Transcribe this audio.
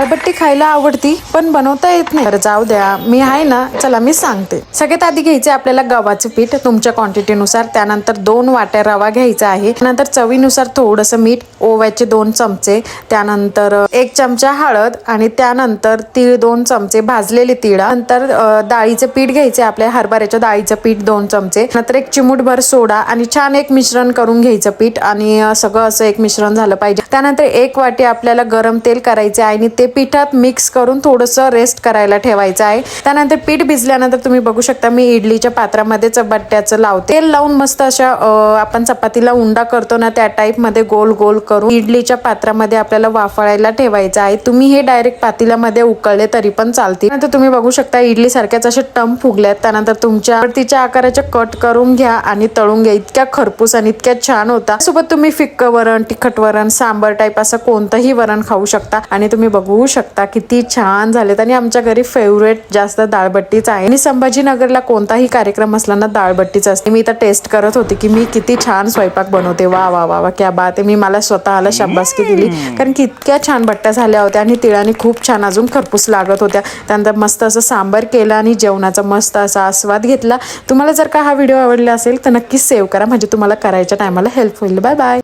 दाळबट्टी खायला आवडती पण बनवता येत नाही, तर जाऊ द्या, मी आहे ना, चला मी सांगते। सगळ्यात आधी घ्यायचे आपल्याला गव्हाचे पीठ तुमच्या क्वांटिटीनुसार, त्यानंतर 2 वाट्या रवा घ्यायचा आहे, नंतर चवीनुसार थोडंसं मीठ, ओव्याचे 2 चमचे, त्यानंतर 1 चमचा हळद आणि त्यानंतर तीळ 2 चमचे, भाजलेले तीळ, नंतर डाळीचे पीठ घ्यायचे आपल्या हरभऱ्याच्या डाळीचं पीठ 2 चमचे, नंतर 1 चिमूटभर सोडा आणि छान एक मिश्रण करून घ्यायचं पीठ आणि सगळं असं एक मिश्रण झालं पाहिजे। त्यानंतर 1 वाटी आपल्याला गरम तेल करायचे आहे आणि ते पिठात मिक्स करून थोडंसं रेस्ट करायला ठेवायचं आहे। त्यानंतर पीठ भिजल्यानंतर तुम्ही बघू शकता मी इडलीच्या पात्रामध्ये चपात्याचं लावते, तेल लावून मस्त अशा आपण चपातीला उंडा करतो ना त्या टाइप मध्ये गोल गोल करून इडलीच्या पात्रामध्ये आपल्याला वाफाळायला ठेवायचं आहे। तुम्ही हे डायरेक्ट पातेल्यामध्ये उकळले तरी पण चालतील। नंतर तुम्ही बघू शकता इडली सारख्याच असे टम फुगल्यात। त्यानंतर तुमच्या तिच्या आकाराचे कट करून घ्या आणि तळून घ्या, इतक्या खरपूस आणि इतक्या छान होता। सोबत तुम्ही फिक्कं वरण, तिखट वरण, सांबर टाइप असं कोणतंही वरण खाऊ शकता आणि तुम्ही बघू शकता किती छान झालेत। आणि आमच्या घरी फेवरेट जास्त दाळबट्टीच आहे आणि संभाजीनगरला कोणताही कार्यक्रम असला ना दाळबट्टीच असते। मी तर टेस्ट करत होते की मी किती छान स्वयंपाक बनवते, वा वा वा वा क्या बात आहे। मी मला स्वतःला शाबासकी दिली कारण की इतक्या छान बट्ट्या झाल्या होत्या आणि तिळाने खूप छान अजून खरपूस लागत होत्या। त्यानंतर मस्त असं सांबर केलं आणि जेवणाचा मस्त असा आस्वाद घेतला। तुम्हाला जर का हा व्हिडिओ आवडला असेल तर नक्कीच सेव्ह करा, म्हणजे तुम्हाला करायच्या टायमाला हेल्प होईल। Bye bye.